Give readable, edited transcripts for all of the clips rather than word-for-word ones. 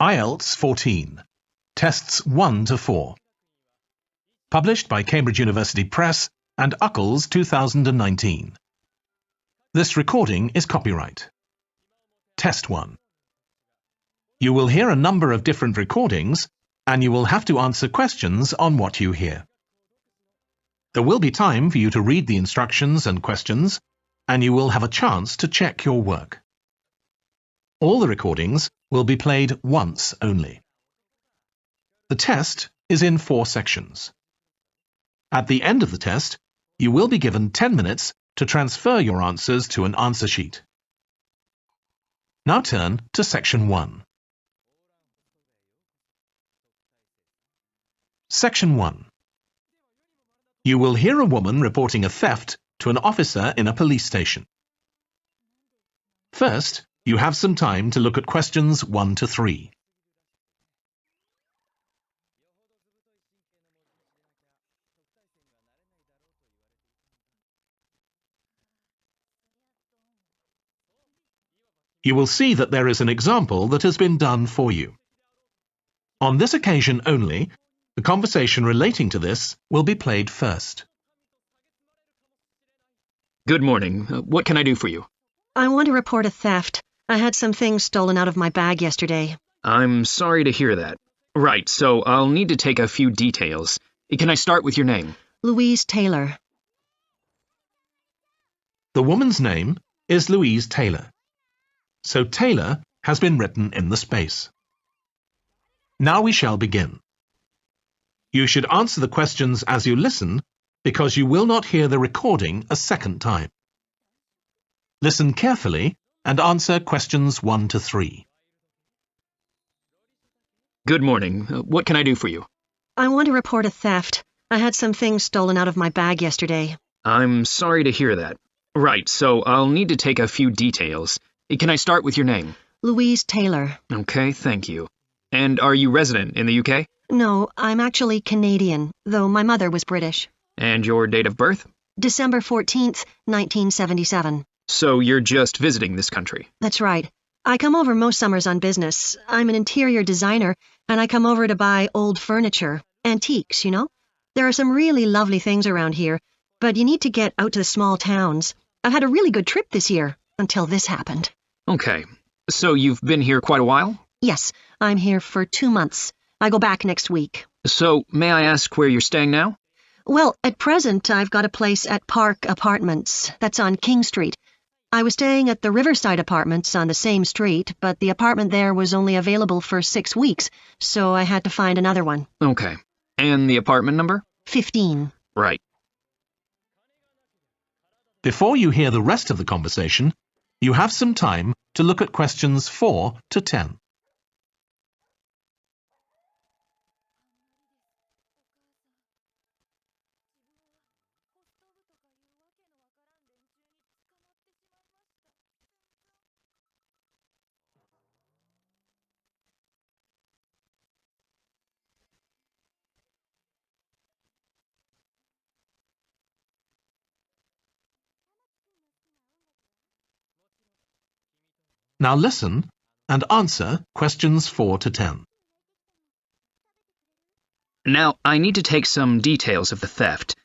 IELTS 14, Tests 1 to 4. Published by Cambridge University Press and Uckles 2019. This recording is copyright. Test 1. You will hear a number of different recordings, and you will have to answer questions on what you hear. There will be time for you to read the instructions and questions, and you will have a chance to check your work. All the recordings will be played once only. The test is in 4 sections. At the end of the test, you will be given 10 minutes to transfer your answers to an answer sheet. Now turn to Section 1. Section 1. You will hear a woman reporting a theft to an officer in a police station. First, you have some time to look at questions 1 to 3. You will see that there is an example that has been done for you. On this occasion only, the conversation relating to this will be played first. Good morning. What can I do for you? I want to report a theft. I had some things stolen out of my bag yesterday. I'm sorry to hear that. Right, so I'll need to take a few details. Can I start with your name? Louise Taylor. The woman's name is Louise Taylor. So Taylor has been written in the space. Now we shall begin. You should answer the questions as you listen, because you will not hear the recording a second time. Listen carefully and answer questions 1 to 3. Good morning. What can I do for you? I want to report a theft. I had some things stolen out of my bag yesterday. I'm sorry to hear that. Right, so I'll need to take a few details. Can I start with your name? Louise Taylor. Okay, thank you. And are you resident in the UK? No, I'm actually Canadian, though my mother was British. And your date of birth? December 14th, 1977. So you're just visiting this country? That's right. I come over most summers on business. I'm an interior designer, and I come over to buy old furniture, antiques, you know? There are some really lovely things around here, but you need to get out to the small towns. I've had a really good trip this year, until this happened. Okay. So you've been here quite a while? Yes, I'm here for 2 months. I go back next week. So may I ask where you're staying now? Well, at present, I've got a place at Park Apartments. That's on King Street. I was staying at the Riverside Apartments on the same street, but the apartment there was only available for 6 weeks, so I had to find another one. Okay. And the apartment number? 15. Right. Before you hear the rest of the conversation, you have some time to look at questions 4 to 10. Now listen and answer questions 4 to 10. Now, I need to take some details of the theft.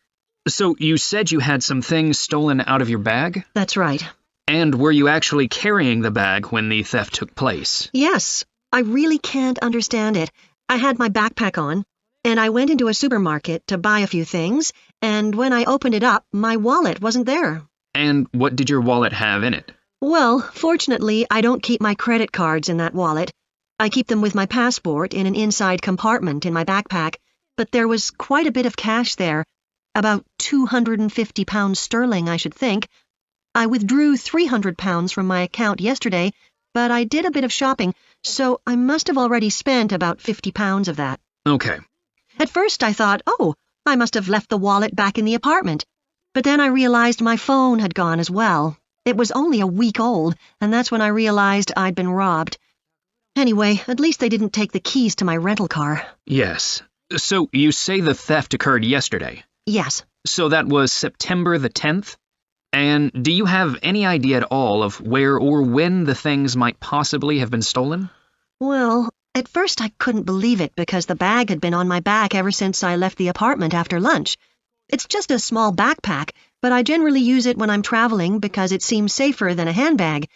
So you said you had some things stolen out of your bag? That's right. And were you actually carrying the bag when the theft took place? Yes, I really can't understand it. I had my backpack on, and I went into a supermarket to buy a few things, and when I opened it up, my wallet wasn't there. And what did your wallet have in it? Well, fortunately, I don't keep my credit cards in that wallet. I keep them with my passport in an inside compartment in my backpack, but there was quite a bit of cash there, about £250 sterling, I should think. I withdrew £300 from my account yesterday, but I did a bit of shopping, so I must have already spent about £50 of that. Okay. At first I thought, oh, I must have left the wallet back in the apartment. But then I realized my phone had gone as well. It was only a week old, and that's when I realized I'd been robbed. Anyway, at least they didn't take the keys to my rental car. Yes. So you say the theft occurred yesterday? Yes. So that was September the 10th? And do you have any idea at all of where or when the things might possibly have been stolen? Well, At first, I couldn't believe it because the bag had been on my back ever since I left the apartment after lunch. It's just a small backpack, but I generally use it when I'm traveling because it seems safer than a handbag.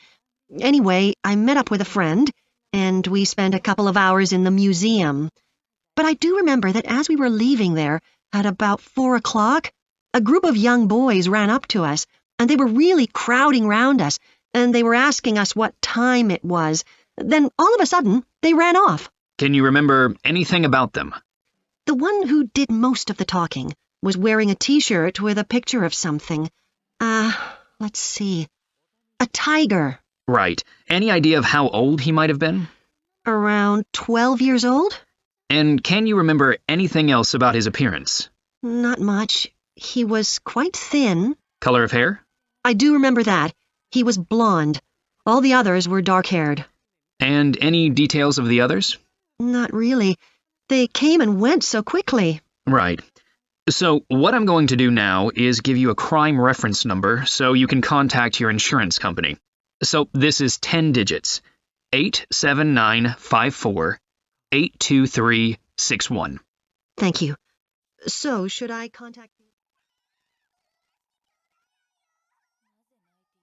Anyway, I met up with a friend, and we spent a couple of hours in the museum. But I do remember that as we were leaving there, at about 4 o'clock, a group of young boys ran up to us, and they were really crowding round us, and they were asking us what time it was. Then, all of a sudden, they ran off. Can you remember anything about them? The one who did most of the talking was wearing a T-shirt with a picture of something. Let's see. A tiger. Right. Any idea of how old he might have been? Around 12 years old? And can you remember anything else about his appearance? Not much. He was quite thin. Color of hair? I do remember that. He was blonde. All the others were dark-haired. And any details of the others? Not really. They came and went so quickly. Right. So what I'm going to do now is give you a crime reference number so you can contact your insurance company. So this is 10 digits. 87954-82361. Thank you. So, should I contact...